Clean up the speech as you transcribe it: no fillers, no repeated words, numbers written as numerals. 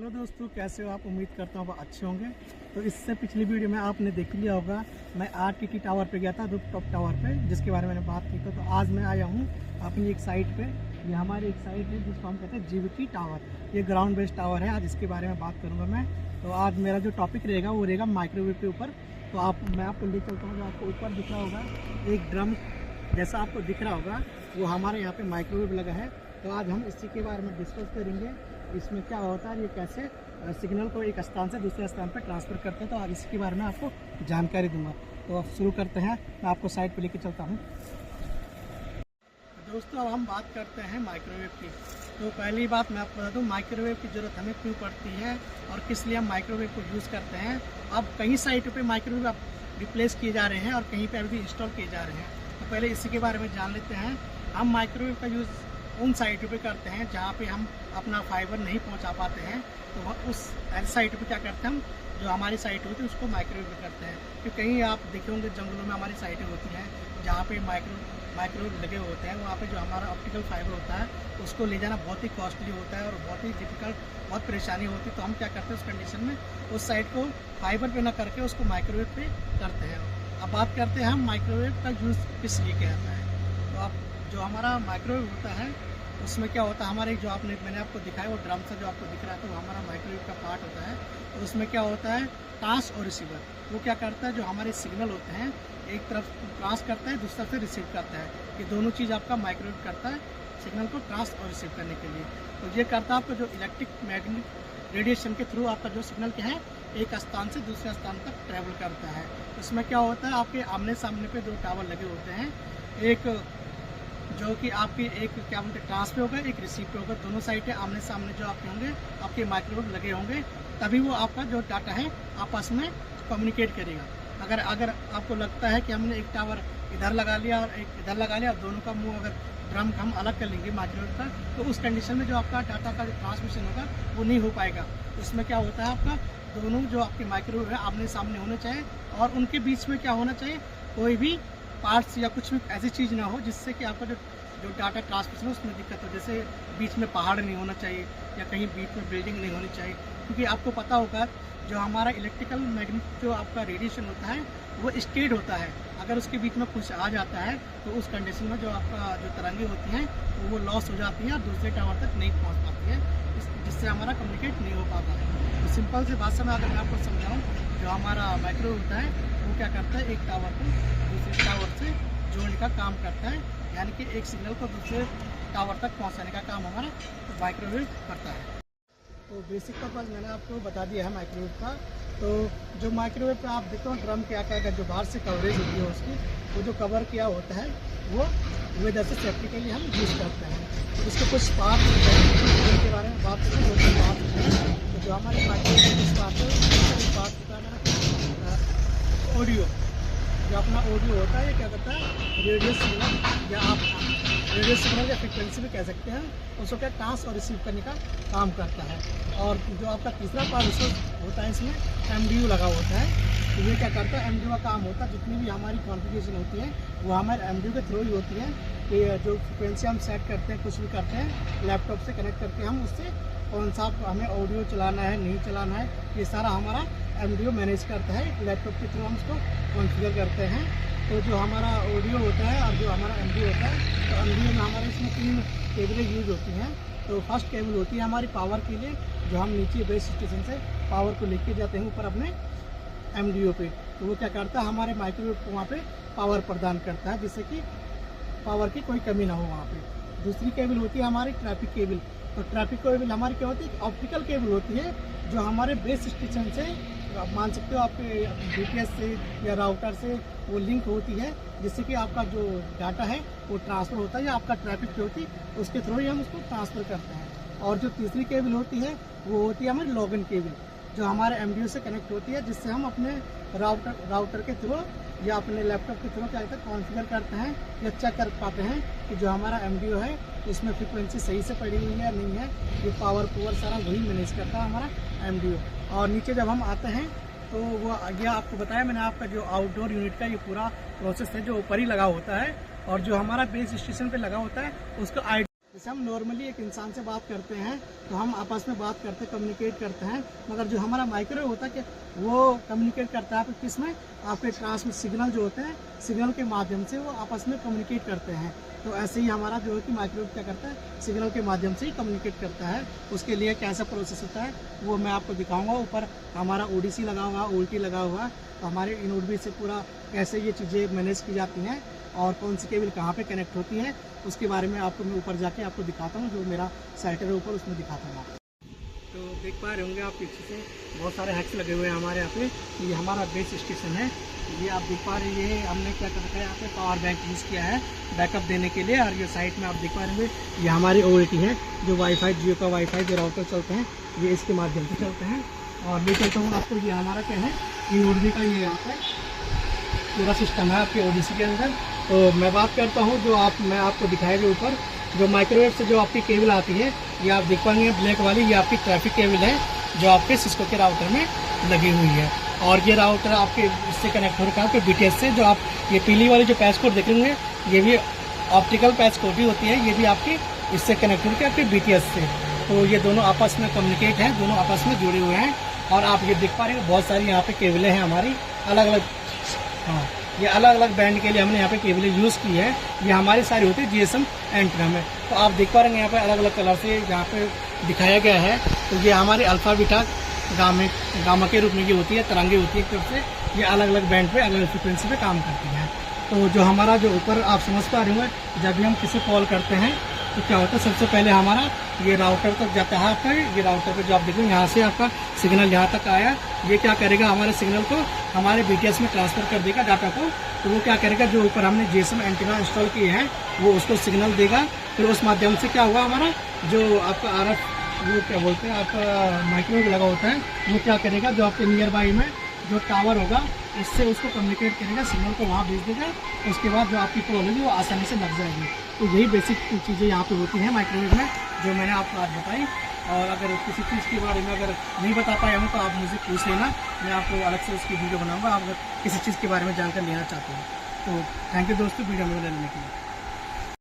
Hello दोस्तों, कैसे हो आप? उम्मीद करता हूँ आप अच्छे होंगे। तो इससे पिछली वीडियो में आपने देख लिया होगा, मैं RTT टावर पे गया था, रूफटॉप टावर पे, जिसके बारे में मैंने बात की। तो आज मैं आया हूँ अपनी एक साइट पे। ये हमारी एक साइट है जिसको हम कहते हैं GVT टावर। ये ग्राउंड बेस्ड टावर है। आज इसके बारे में बात करूँगा मैं। तो आज मेरा जो टॉपिक रहेगा वो रहेगा माइक्रोवेव के ऊपर। तो मैं आपको ले चलता हूँ। जो आपको ऊपर दिख रहा होगा एक ड्रम जैसा आपको दिख रहा होगा, वो हमारे यहाँ पे माइक्रोवेव लगा है। तो आज हम इसी के बारे में डिस्कस करेंगे, इसमें क्या होता है, ये कैसे सिग्नल को एक स्थान से दूसरे स्थान पर ट्रांसफ़र करते हैं। तो आज इसके बारे में आपको जानकारी दूंगा। तो अब शुरू करते हैं, मैं आपको साइट पे लेके चलता हूँ। दोस्तों, अब हम बात करते हैं माइक्रोवेव की। तो पहली बात मैं आपको बता दूँ, माइक्रोवेव की ज़रूरत हमें क्यों पड़ती है और किस लिए हम माइक्रोवेव को यूज़ करते हैं। अब कई साइटों पर माइक्रोवेव रिप्लेस किए जा रहे हैं और कहीं पर अभी इंस्टॉल किए जा रहे हैं। तो पहले इसी के बारे में जान लेते हैं। हम माइक्रोवेव का यूज़ उन साइटों पे करते हैं जहाँ पे हम अपना फाइबर नहीं पहुँचा पाते हैं। तो उस ऐसी साइटों पे क्या करते हैं, हम जो हमारी साइट होती है उसको माइक्रोवेव में करते हैं। क्योंकि कहीं आप देखे होंगे जंगलों में हमारी साइटें होती हैं जहाँ पे माइक्रोवेव लगे होते हैं। वहाँ पे जो हमारा ऑप्टिकल फाइबर होता है उसको ले जाना बहुत ही कॉस्टली होता है और बहुत ही डिफिकल्ट, बहुत परेशानी होती है। तो हम क्या करते हैं, उस कंडीशन में उस साइट को फाइबर पे ना करके उसको माइक्रोवेव पे करते हैं। अब बात करते हैं हम माइक्रोवेव का यूज़ किस लिए किया जाता है। तो आप जो हमारा माइक्रोवेव होता है उसमें क्या होता है, हमारे जो मैंने आपको दिखाया वो ड्रम सा जो आपको दिख रहा है, तो वो हमारा माइक्रोवेव का पार्ट होता है। तो उसमें क्या होता है, ट्रांस और रिसीवर। वो क्या करता है, जो हमारे सिग्नल होते हैं एक तरफ ट्रांस करता है, दूसरा से रिसीव करता है। ये दोनों चीज़ आपका माइक्रोवेव करता है, सिग्नल को ट्रांस और रिसीव करने के लिए। तो ये करता है आपका जो इलेक्ट्रिक मैग्नेटिक रेडिएशन के थ्रू आपका जो सिग्नल क्या है एक स्थान से दूसरे स्थान तक ट्रैवल करता है। उसमें क्या होता है, आपके आमने सामने पे 2 टावर लगे होते हैं, एक जो कि आपके एक क्या बोलते हैं ट्रांस पे होगा, एक रिसीव पे होगा। दोनों साइडें आमने सामने जो आपके होंगे, आपके माइक्रोवेव लगे होंगे, तभी वो आपका जो डाटा है आपस में कम्युनिकेट करेगा। अगर आपको लगता है कि हमने एक टावर इधर लगा लिया और एक इधर लगा लिया और दोनों का मुंह अगर ड्रम हम अलग कर लेंगे माइक्रोवेव का, तो उस कंडीशन में जो आपका डाटा का जो ट्रांसमिशन होगा वो नहीं हो पाएगा। उसमें क्या होता है, आपका दोनों जो आपके माइक्रोवेव है आमने सामने होने चाहिए और उनके बीच में क्या होना चाहिए, कोई भी पार्ट्स या कुछ भी ऐसी चीज़ ना हो जिससे कि आपका जो डाटा ट्रांसमिशन है उसमें दिक्कत हो। जैसे बीच में पहाड़ नहीं होना चाहिए या कहीं बीच में बिल्डिंग नहीं होनी चाहिए। क्योंकि आपको पता होगा जो हमारा इलेक्ट्रिकल मैग्नेटिक जो आपका रेडिएशन होता है वो स्टेड होता है। अगर उसके बीच में कुछ आ जाता है तो उस कंडीशन में जो आपका जो तरंगे होती हैं वो लॉस हो जाती हैं और दूसरे टावर तक नहीं पहुँच पाती है, जिससे हमारा कम्युनिकेट नहीं हो पाता है। तो सिंपल से भाषा में अगर मैं आपको समझाऊँ, जो हमारा माइक्रोवेव होता है वो क्या करता है, एक टावर को दूसरे टावर से जोड़ने का काम करता है। यानी कि एक सिग्नल को दूसरे टावर तक पहुंचाने का काम हमारा माइक्रोवेव करता है। तो बेसिक पर्पज मैंने आपको बता दिया है माइक्रोवेव का। तो जो माइक्रोवेव पे आप देखते हो ड्रम क्या क्या जो बाहर से कवरेज होती है उसकी, वो जो कवर किया होता है वो वेदर से सेफ्टी के लिए हम यूज़ करते हैं। तो इसके कुछ पार्ट होते हैं जिनके बारे में बात करें, जो पार्ट होते हैं। तो जो हमारे माइक्रोवेव के पार्ट होता है ऑडियो, जो अपना ऑडियो होता है, ये क्या करता है, रेडियो सिग्नल या आप रेडियो सिग्नल या फ्रिक्वेंसी भी कह सकते हैं, उसको क्या ट्रांस और रिसीव करने का काम करता है। और जो आपका तीसरा पार्ट उसमें होता है, इसमें MDU लगा होता है। तो ये क्या करता है, MDU का काम होता है, जितनी भी हमारी कॉन्फ़िगरेशन होती है वो हमारे MDU के थ्रू ही होती है। कि जो फ्रिक्वेंसी हम सेट करते हैं, कुछ भी करते हैं लैपटॉप से कनेक्ट करके, हम उससे कौन सा हमें ऑडियो चलाना है नहीं चलाना है, ये सारा हमारा MDU मैनेज करता है। लैपटॉप के थ्रू हम उसको कॉन्फ़िगर करते हैं। तो जो हमारा ऑडियो होता है और जो हमारा MDU होता है, तो MDU में हमारे इसमें 3 केबलें यूज होती हैं। तो फर्स्ट केबल होती है हमारी पावर के लिए, जो हम नीचे बेस स्टेशन से पावर को लेके जाते हैं ऊपर अपने MDU पे। तो वो क्या करता है, हमारे माइक्रोवेव को वहाँ पे पावर प्रदान करता है, जिससे कि पावर की कोई कमी ना हो वहाँ पे। दूसरी केबल होती है हमारी ट्रैफिक केबल। तो ट्रैफिक केबल हमारी क्या होती है, ऑप्टिकल केबल होती है, जो हमारे बेस स्टेशन से आप मान सकते हो आपके DTS से या राउटर से वो लिंक होती है, जिससे कि आपका जो डाटा है वो ट्रांसफ़र होता है, या आपका ट्रैफिक जो होती है उसके थ्रू ही हम उसको ट्रांसफ़र करते हैं। और जो तीसरी केबल होती है वो होती है हमारी लॉगिन केबल, जो हमारे MDU से कनेक्ट होती है, जिससे हम अपने राउटर के थ्रू या अपने लैपटॉप के थ्रू क्या कहते हैं कॉन्फ़िगर करते हैं या चेक कर पाते हैं कि जो हमारा MDU है उसमें फ्रिक्वेंसी सही से पड़ी हुई है या नहीं है। ये पावर सारा वही मैनेज करता है हमारा MDU। और नीचे जब हम आते हैं तो वो यह आपको बताया मैंने, आपका जो आउटडोर यूनिट का ये पूरा प्रोसेस है जो ऊपर ही लगा होता है, और जो हमारा बेस स्टेशन पे लगा होता है उसका जैसे हम नॉर्मली एक इंसान से बात करते हैं तो हम आपस में बात करते हैं, कम्युनिकेट करते हैं, मगर जो हमारा माइक्रोवेव होता है कि वो कम्युनिकेट करता है किस में, आपके ट्रांसमिट सिग्नल जो होते हैं, सिग्नल के माध्यम से वो आपस में कम्युनिकेट करते हैं। तो ऐसे ही हमारा जो है कि माइक्रोवेव क्या करता है, सिग्नल के माध्यम से ही कम्युनिकेट करता है। उसके लिए कैसा प्रोसेस होता है वो मैं आपको दिखाऊंगा। ऊपर हमारा ओडीसी लगा हुआ, ओल्टी लगा हुआ, तो हमारे इनोडबी से पूरा कैसे ये चीज़ें मैनेज की जाती हैं और कौन सी केबल कहाँ पे कनेक्ट होती है, उसके बारे में आपको मैं ऊपर जाके आपको दिखाता हूँ। जो मेरा साइटर है ऊपर, उसमें दिखाता हूँ आपको। तो देख पा रहे होंगे आप पीछे से बहुत सारे हैक्स लगे हुए हैं हमारे यहाँ पे। ये हमारा बेस स्टेशन है, ये आप देख पा रहे हैं। हमने क्या कर रखा है, यहाँ पे पावर बैंक यूज़ किया है बैकअप देने के लिए। और ये साइड में आप देख पा रहे होंगे, ये हमारी ओएलटी है, जो वाईफाई, जियो का वाईफाई जो राउटर चलते हैं ये इसके माध्यम से चलते हैं। और ले चलता हूँ आपको, ये हमारा क्या है, इनोडबी का ये यहाँ पे पूरा सिस्टम है आपके ओडीसी के अंदर। तो मैं बात करता हूँ जो मैं आपको दिखाया जो ऊपर जो माइक्रोवेव से जो आपकी केबल आती है, ये आप देख पाएंगे ब्लैक वाली, ये आपकी ट्रैफिक केबल है जो आपके सिस्को के राउटर में लगी हुई है। और ये राउटर आपके इससे कनेक्ट हो रखा है आपके बीटीएस से। जो आप ये पीली वाली जो पैच कोड देख रहे हैं, ये भी ऑप्टिकल पैच कोड ही होती है, ये भी आपकी इससे कनेक्ट हो रखी है आपके बीटीएस से। तो ये दोनों आपस में कम्युनिकेट हैं, दोनों आपस में जुड़े हुए हैं। और आप ये देख पा रहे हैं बहुत सारी यहाँ पे केबलें हैं हमारी अलग अलग। हाँ, ये अलग अलग बैंड के लिए हमने यहाँ पे केबलें यूज़ की है। ये हमारी सारी होती है जीएसएम एंटीना में। तो आप देख पा रहे हैं यहाँ पे अलग अलग कलर से यहाँ पे दिखाया गया है। तो ये हमारी अल्फा बीटा गामा के रूप में ये होती है, तरंगे होती है एक तरफ से। ये अलग अलग बैंड पे अलग अलग फ्रिक्वेंसी पे काम करती है। तो जो हमारा जो ऊपर आप समझ पा रहे होंगे, जब भी हम किसी कॉल करते हैं तो क्या होता है, सबसे पहले हमारा ये राउटर तक जाता है आपका। ये राउटर पे जो आप देखेंगे यहाँ से आपका सिग्नल यहाँ तक आया, ये क्या करेगा, हमारे सिग्नल को हमारे बीटीएस में ट्रांसफर कर देगा डाटा को। तो वो क्या करेगा, जो ऊपर हमने जीएसएम एंटीना इंस्टॉल किए हैं वो उसको सिग्नल देगा। फिर उस माध्यम से क्या हुआ, हमारा जो आपका आरएफ वो क्या बोलते हैं आपका माइक्रोवेव लगा होता है, वो क्या करेगा, जो आपके नियर बाई में जो टावर होगा इससे उसको कम्युनिकेट करेगा, सिग्नल को वहाँ भेज देगा। उसके बाद जो आपकी कॉल होगी वो आसानी से लग जाएगी। तो यही बेसिक चीज़ें यहाँ पे होती हैं माइक्रोवेव में, जो मैंने आपको आज बताई। और अगर किसी चीज़ के बारे में अगर नहीं बता पाया हूँ तो आप मुझे पूछ लेना, मैं आपको अलग से उसकी वीडियो बनाऊँगा। आप अगर किसी चीज़ के बारे में जानकर लेना चाहते हैं तो थैंक यू दोस्तों वीडियो में लेने के लिए।